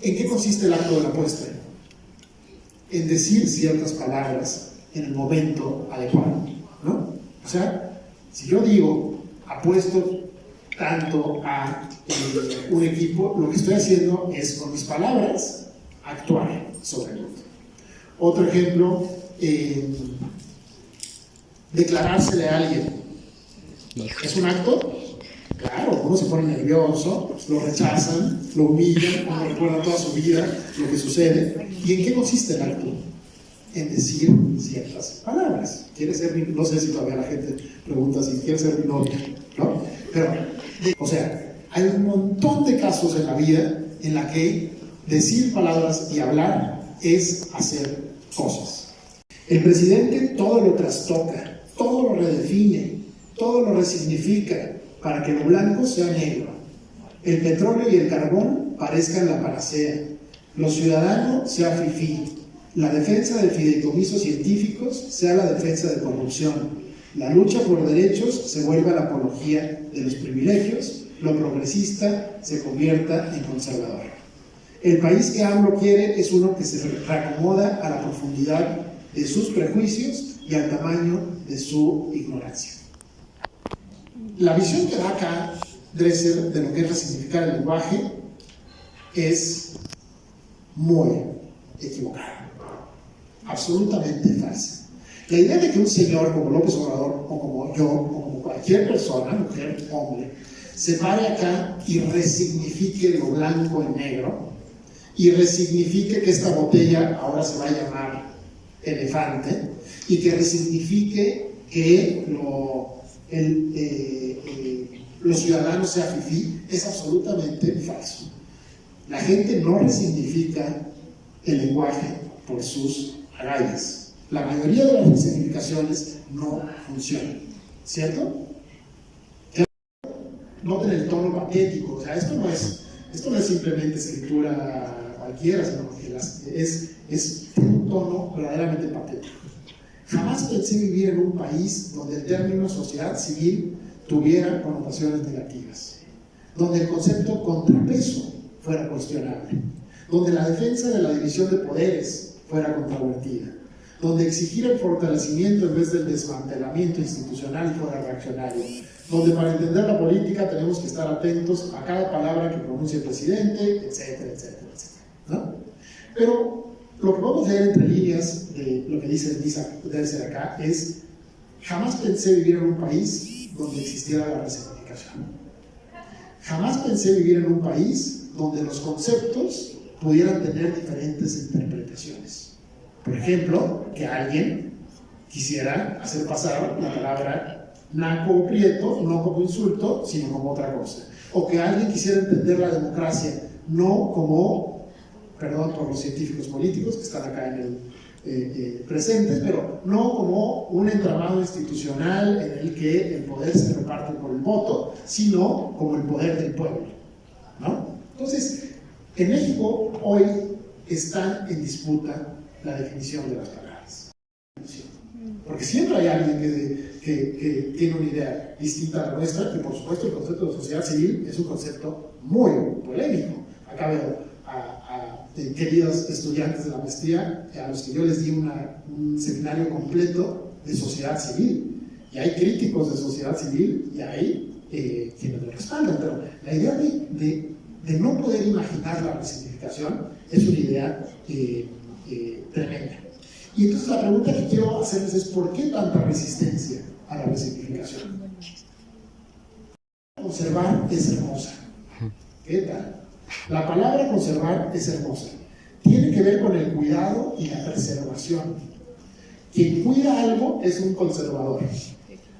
¿En qué consiste el acto de la apuesta? En decir ciertas palabras en el momento adecuado, ¿no? O sea, si yo digo, apuesto tanto a un equipo, lo que estoy haciendo es con mis palabras actuar sobre el otro. Otro ejemplo, declarársele a alguien. ¿Es un acto? Claro, uno se pone nervioso, lo rechazan, lo humillan, uno recuerda toda su vida lo que sucede. ¿Y en qué consiste el acto? En decir ciertas palabras. ¿Quieres ser mi...? No sé si todavía la gente pregunta si quiere ser mi novia, ¿no? Pero, o sea, hay un montón de casos en la vida en la que decir palabras y hablar es hacer cosas. El presidente todo lo trastoca, todo lo redefine, todo lo resignifica para que lo blanco sea negro, el petróleo y el carbón parezcan la panacea, lo ciudadano sea fifí, la defensa de fideicomisos científicos sea la defensa de corrupción, la lucha por derechos se vuelva la apología de los privilegios, lo progresista se convierta en conservador. El país que AMLO quiere es uno que se reacomoda a la profundidad de sus prejuicios y al tamaño de su ignorancia. La visión que da acá Dresser de lo que es resignificar el lenguaje es muy equivocada, absolutamente falsa. La idea de que un señor como López Obrador, o como yo, o como cualquier persona, mujer, hombre, se pare acá y resignifique lo blanco en negro, y resignifique que esta botella ahora se va a llamar elefante, y que resignifique que los ciudadanos sea fifí, es absolutamente falso. La gente no resignifica el lenguaje por sus agallas. La mayoría de las resignificaciones no funcionan, ¿cierto? Noten el tono patético, o sea, esto no es simplemente escritura cualquiera, sino que es un tono verdaderamente patético. Jamás pensé vivir en un país donde el término sociedad civil tuviera connotaciones negativas, donde el concepto contrapeso fuera cuestionable, donde la defensa de la división de poderes fuera controvertida, donde exigir el fortalecimiento en vez del desmantelamiento institucional fuera reaccionario, donde para entender la política tenemos que estar atentos a cada palabra que pronuncie el presidente, etcétera, etcétera, etcétera, ¿no? Pero lo que podemos leer entre líneas de lo que dice Dresser acá es: jamás pensé vivir en un país donde existiera la resignificación. Jamás pensé vivir en un país donde los conceptos pudieran tener diferentes interpretaciones. Por ejemplo, que alguien quisiera hacer pasar la palabra naco o prieto no como insulto, sino como otra cosa. O que alguien quisiera entender la democracia no como, perdón por los científicos políticos que están acá en el presentes, pero no como un entramado institucional en el que el poder se reparte por el voto, sino como el poder del pueblo, ¿no? Entonces, en México hoy está en disputa la definición de las palabras, porque siempre hay alguien que tiene una idea distinta a la nuestra, que por supuesto el concepto de sociedad civil es un concepto muy polémico. Acá veo queridos estudiantes de la maestría a los que yo les di un seminario completo de sociedad civil, y hay críticos de sociedad civil y hay quienes lo respaldan, pero la idea de no poder imaginar la resignificación es una idea tremenda. Y entonces la pregunta que quiero hacerles es: ¿por qué tanta resistencia a la resignificación? Conservar es hermosa. ¿Qué tal? La palabra conservar es hermosa. Tiene que ver con el cuidado y la preservación. Quien cuida algo es un conservador,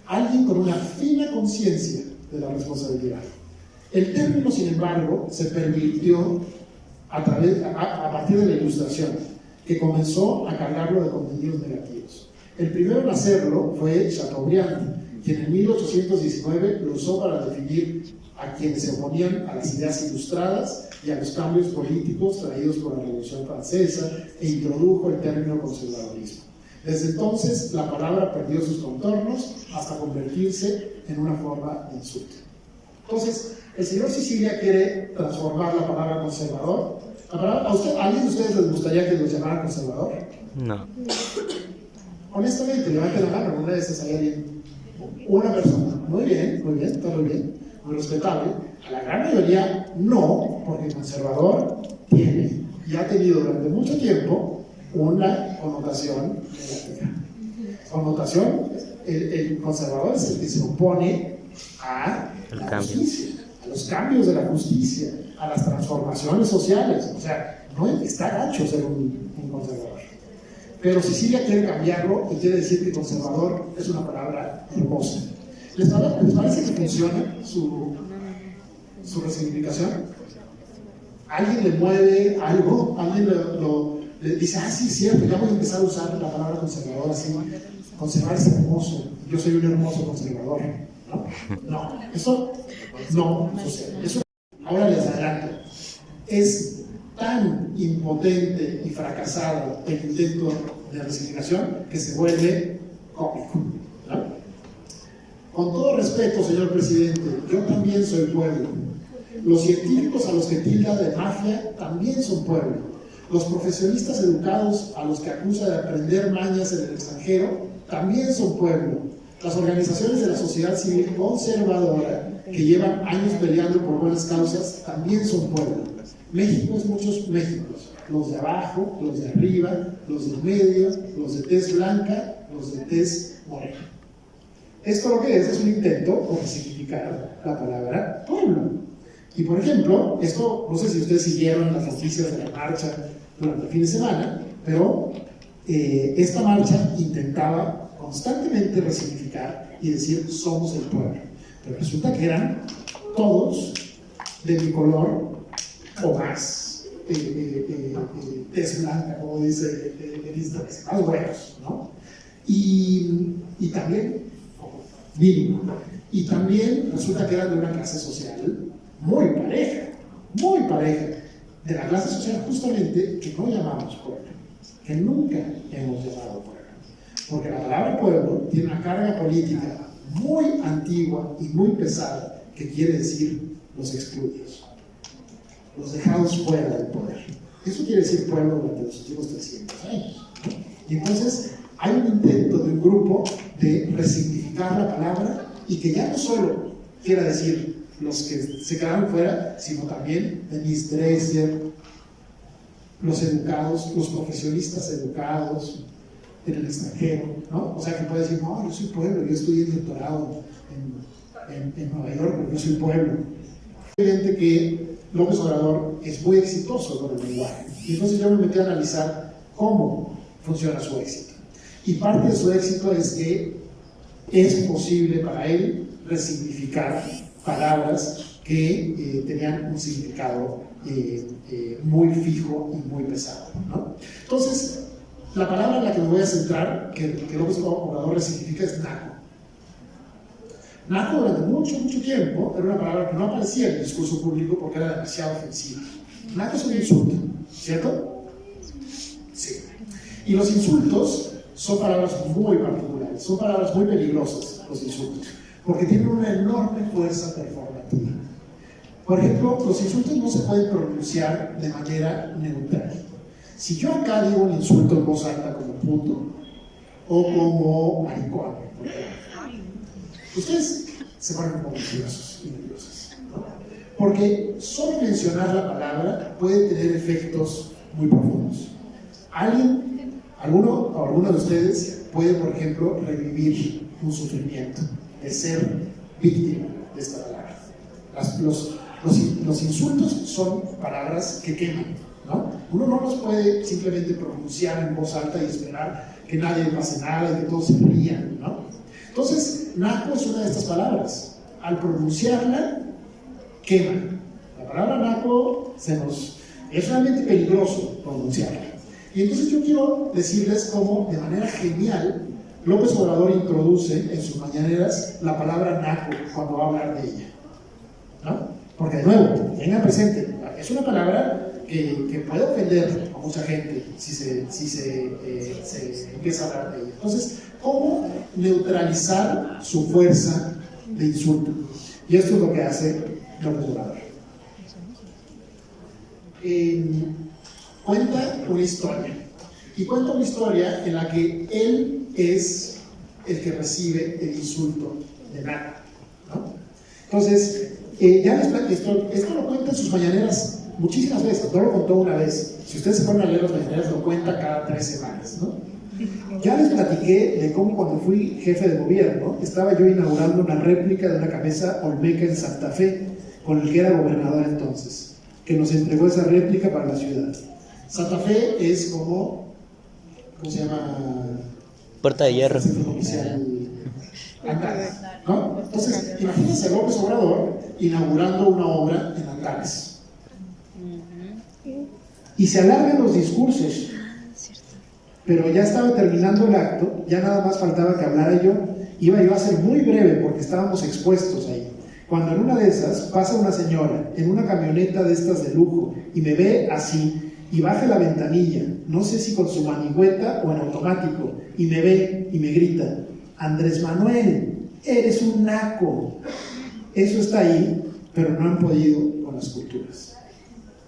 alguien con una fina conciencia de la responsabilidad. El término, sin embargo, se pervirtió a partir de la Ilustración, que comenzó a cargarlo de contenidos negativos. El primero en hacerlo fue Chateaubriand, quien en 1819 lo usó para definir a quienes se oponían a las ideas ilustradas y a los cambios políticos traídos por la Revolución Francesa, e introdujo el término conservadurismo. Desde entonces, la palabra perdió sus contornos hasta convertirse en una forma de insulto. Entonces, el señor Sicilia quiere transformar la palabra conservador ¿A alguien de ustedes les gustaría que los llamaran conservador? No. Honestamente, levanten la mano, una de esas hay alguien. Una persona. Muy bien, está muy bien, muy respetable. A la gran mayoría no, porque el conservador tiene y ha tenido durante mucho tiempo una connotación negativa. Connotación, el conservador es el que se opone a la justicia, a los cambios de la justicia, a las transformaciones sociales. O sea, no está gacho ser un conservador. Pero Cecilia quiere cambiarlo y quiere decir que conservador es una palabra hermosa. ¿Les parece que funciona su resignificación? ¿Alguien le mueve algo? ¿Alguien le dice, sí, es cierto, ya voy a empezar a usar la palabra conservador así? Conservar es hermoso, yo soy un hermoso conservador. No, eso no sucede. Eso, ahora les adelanto, es tan impotente y fracasado el intento de resignificación que se vuelve cómico, ¿no? Con todo respeto, señor presidente, yo también soy pueblo. Los científicos a los que tilda de mafia también son pueblo. Los profesionistas educados a los que acusa de aprender mañas en el extranjero también son pueblo. Las organizaciones de la sociedad civil conservadora que llevan años peleando por buenas causas también son pueblo. México es muchos Méxicos, los de abajo, los de arriba, los del medio, los de tez blanca, los de tez morena. Esto lo que es un intento por significar la palabra pueblo. Y por ejemplo, esto, no sé si ustedes siguieron las noticias de la marcha durante el fin de semana, pero esta marcha intentaba constantemente resignificar y decir somos el pueblo. Pero resulta que eran todos de mi color o más, tez blanca, como dice más buenos, ¿no? Y también, mínimo, y también resulta que eran de una clase social muy pareja, de la clase social justamente que no llamamos pueblo, que nunca hemos llamado pueblo, porque la palabra pueblo tiene una carga política muy antigua y muy pesada que quiere decir los excluidos, los dejados fuera del poder. Eso quiere decir pueblo durante los últimos 300 años. Y entonces hay un intento de un grupo de resignificar la palabra y que ya no solo quiera decir los que se quedaron fuera, sino también Denise Dresser, los educados, los profesionistas educados en el extranjero, ¿no? O sea, que puede decir, no, yo soy pueblo, yo estudié el doctorado en Nueva York, pero yo soy pueblo. Es evidente que López Obrador es muy exitoso con el lenguaje. Y entonces yo me metí a analizar cómo funciona su éxito. Y parte de su éxito es que es posible para él resignificar palabras que tenían un significado muy fijo y muy pesado, ¿no? Entonces, la palabra en la que me voy a centrar, que López Obrador resignifica, es naco. Naco durante mucho tiempo era una palabra que no aparecía en el discurso público porque era demasiado ofensiva. Naco es un insulto, ¿cierto? Sí. Y los insultos son palabras muy particulares, son palabras muy peligrosas, los insultos, porque tienen una enorme fuerza performativa. Por ejemplo, los insultos no se pueden pronunciar de manera neutral. Si yo acá digo un insulto en voz alta como puto o como maricón, ustedes se ponen como nerviosos y nerviosas, ¿no? Porque solo mencionar la palabra puede tener efectos muy profundos. Alguno de ustedes puede, por ejemplo, revivir un sufrimiento de ser víctima de esta palabra. Los insultos son palabras que queman, ¿no? Uno no los puede simplemente pronunciar en voz alta y esperar que nadie pase nada y que todos se rían, ¿no? Entonces, naco es una de estas palabras. Al pronunciarla, quema. La palabra naco es realmente peligroso pronunciarla. Y entonces yo quiero decirles cómo, de manera genial, López Obrador introduce en sus mañaneras la palabra naco cuando va a hablar de ella, ¿no? Porque de nuevo, tengan presente, es una palabra que puede ofender a mucha gente si se empieza a hablar de ella. Entonces, ¿cómo neutralizar su fuerza de insulto? Y esto es lo que hace López Obrador. cuenta una historia. Y cuenta una historia en la que él es el que recibe el insulto de naco, ¿no? Entonces, esto lo cuenta en sus mañaneras muchísimas veces, no lo contó una vez. Si ustedes se ponen a leer las mañaneras, lo cuenta cada 3 semanas, ¿no? Ya les platiqué de cómo cuando fui jefe de gobierno, estaba yo inaugurando una réplica de una cabeza olmeca en Santa Fe, con el que era gobernador entonces, que nos entregó esa réplica para la ciudad. Santa Fe es como, ¿cómo se llama? Puerta de Hierro. Antares, ¿no? Entonces, imagínense a López Obrador inaugurando una obra en Antares. Y se alargan los discursos, pero ya estaba terminando el acto, ya nada más faltaba que hablara yo. Iba yo a ser muy breve porque estábamos expuestos ahí. Cuando en una de esas pasa una señora en una camioneta de estas de lujo y me ve así y baja la ventanilla, no sé si con su manigüeta o en automático, y me ve y me grita: Andrés Manuel, eres un naco. Eso está ahí, pero no han podido con las culturas.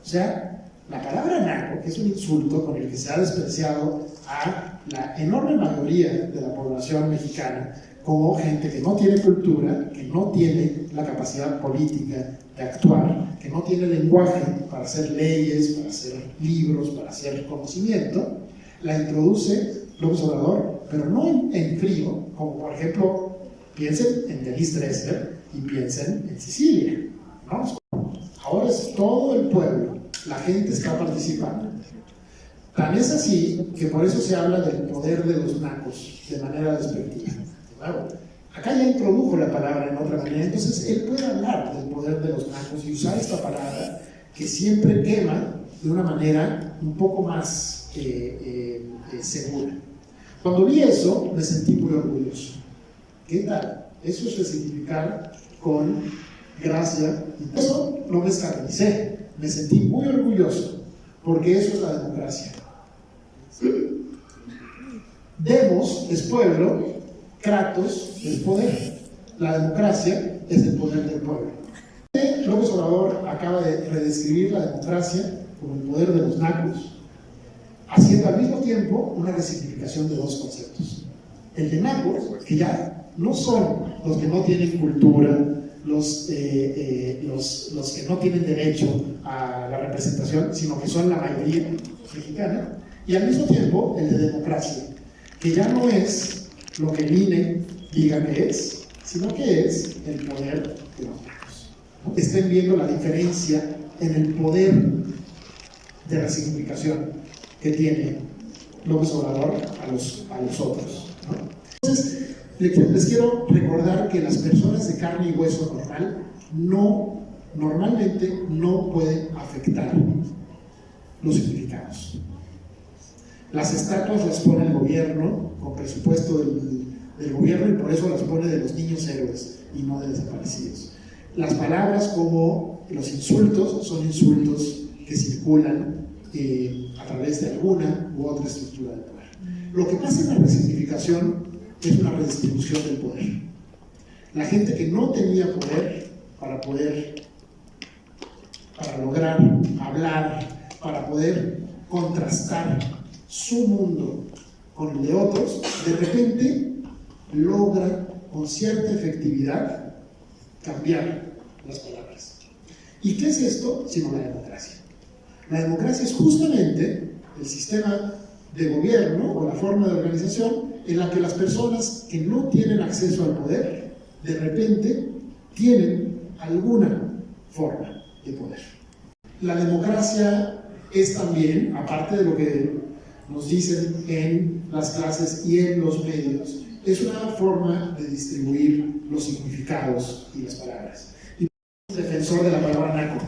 O sea, la palabra naco, que es un insulto con el que se ha despreciado a la enorme mayoría de la población mexicana como gente que no tiene cultura, que no tiene la capacidad política de actuar, que no tiene lenguaje para hacer leyes, para hacer libros, para hacer conocimiento, la introduce López Obrador, pero no en frío, como por ejemplo, piensen en Denise Dresser y piensen en Sicilia. Vamos, ahora es todo el pueblo, la gente está participando. Tan es así que por eso se habla del poder de los nacos de manera despectiva. Claro, acá ya introdujo la palabra en otra manera, entonces él puede hablar del poder de los nacos y usar esta palabra que siempre quema de una manera un poco más segura. Cuando vi eso, me sentí muy orgulloso. ¿Qué tal? Eso es resignificar con gracia. Y eso no me escarnicé, me sentí muy orgulloso, porque eso es la democracia. Demos es pueblo, Kratos es poder. La democracia es el poder del pueblo. López Obrador acaba de redescribir la democracia como el poder de los nacos, haciendo al mismo tiempo una resignificación de dos conceptos. El de nacos, que ya no son los que no tienen cultura, los que no tienen derecho a la representación, sino que son la mayoría mexicana, y al mismo tiempo el de democracia, que ya no es lo que el INE diga que es, sino que es el poder de los nacos. Estén viendo la diferencia en el poder de resignificación que tiene López Obrador a los otros, ¿no? Entonces, les quiero recordar que las personas de carne y hueso normalmente no pueden afectar los significados. Las estatuas las pone el gobierno con presupuesto del gobierno, y por eso las pone de los niños héroes y no de desaparecidos. Las palabras como los insultos son insultos que circulan a través de alguna u otra estructura de poder. Lo que pasa en la resignificación es una redistribución del poder. La gente que no tenía poder para lograr hablar, para poder contrastar su mundo con el de otros, de repente logra con cierta efectividad cambiar las palabras. ¿Y qué es esto sino la democracia? La democracia es justamente el sistema de gobierno o la forma de organización en la que las personas que no tienen acceso al poder, de repente tienen alguna forma de poder. La democracia es también, aparte de lo que nos dicen en las clases y en los medios, es una forma de distribuir los significados y las palabras. Y defensor de la palabra naco.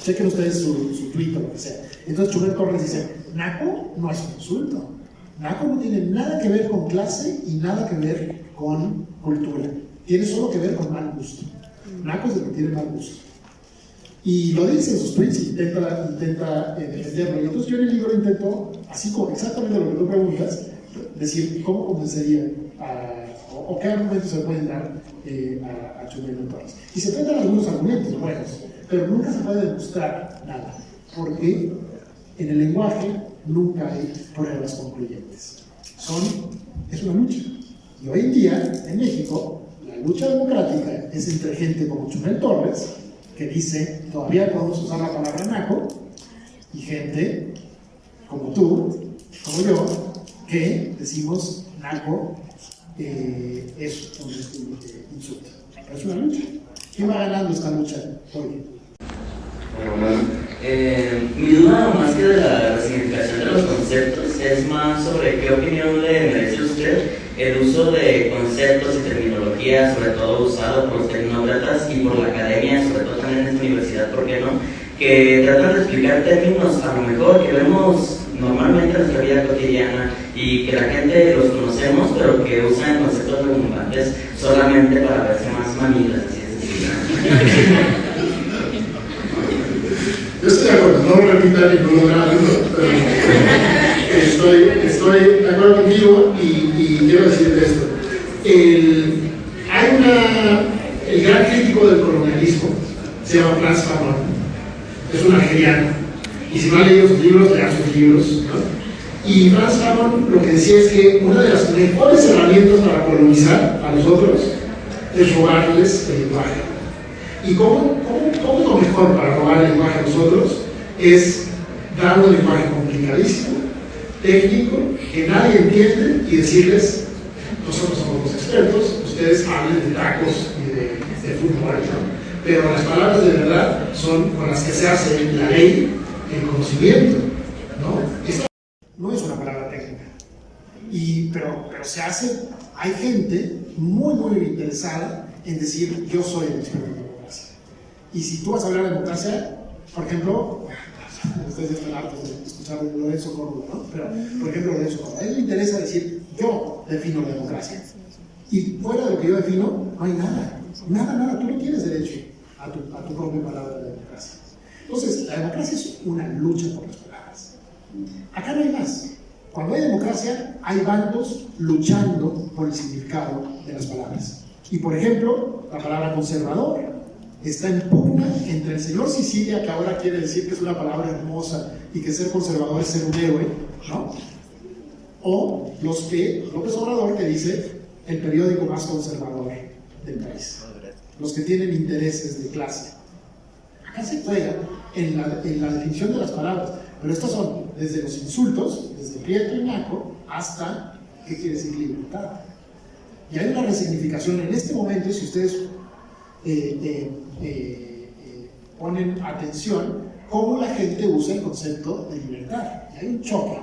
Chequen ustedes su tweet o lo que sea. Entonces Chumel Torres dice: naco no es un insulto. Naco no tiene nada que ver con clase y nada que ver con cultura. Tiene solo que ver con mal gusto. Naco es de que tiene mal gusto. Y lo dice en sus tweets y intenta defenderlo. Y entonces yo en el libro intento, así como exactamente lo que tú preguntas, decir cómo convencería o qué argumentos se pueden dar a Chumel Torres. Y se tratan algunos argumentos buenos, pero nunca se puede demostrar nada. porque en el lenguaje nunca hay pruebas concluyentes. Es una lucha. Y hoy en día, en México, la lucha democrática es entre gente como Chumel Torres, que dice, todavía podemos usar la palabra naco, y gente como tú, como yo, que decimos naco es un insulto. Pero es una lucha. ¿Quién va ganando esta lucha hoy? Mi duda, más que de la resignificación de los conceptos, es más sobre qué opinión le merece usted el uso de conceptos y terminología, sobre todo usado por los tecnócratas y por la academia, sobre todo también en esta universidad, ¿por qué no? Que tratan de explicar términos a lo mejor que vemos normalmente en nuestra vida cotidiana y que la gente los conocemos, pero que usan conceptos redundantes solamente para verse más mamilas, así es decir. Yo estoy de acuerdo, no lo repitan y no lo graben, pero estoy de acuerdo contigo y quiero decirte esto. El gran crítico del colonialismo se llama Frantz Fanon, es un algeriano, y si no han leído sus libros, lean sus libros, ¿no? Y Frantz Fanon lo que decía es que una de las mejores herramientas para colonizar a los otros es robarles el lenguaje. ¿Y cómo es lo mejor para robar el lenguaje a nosotros? Es dar un lenguaje complicadísimo, técnico, que nadie entiende y decirles, nosotros somos los expertos, ustedes hablen de tacos y de fútbol, ¿no? Pero las palabras de verdad son con las que se hace la ley, el conocimiento, ¿no? Esta no es una palabra técnica, pero se hace, hay gente muy interesada en decir, yo soy el experto en democracia. Y si tú vas a hablar de democracia, por ejemplo, ustedes están hartos de escuchar de Lorenzo Córdoba, ¿no? Pero, por ejemplo, Lorenzo Córdoba, a él le interesa decir, yo defino la democracia. Y fuera de lo que yo defino, no hay nada, tú no tienes derecho a tu propia palabra de democracia. Entonces, la democracia es una lucha por las palabras. Acá no hay más. Cuando hay democracia, hay bandos luchando por el significado de las palabras. Y, por ejemplo, la palabra conservador está en pugna entre el señor Sicilia, que ahora quiere decir que es una palabra hermosa y que ser conservador es ser un héroe, ¿no? O López Obrador, que dice el periódico más conservador del país. Los que tienen intereses de clase. Acá se juega en la definición de las palabras, pero estas son desde los insultos, desde prieto y naco, hasta, ¿qué quiere decir libertad? Y hay una resignificación en este momento, si ustedes ponen atención, cómo la gente usa el concepto de libertad. Y hay un choque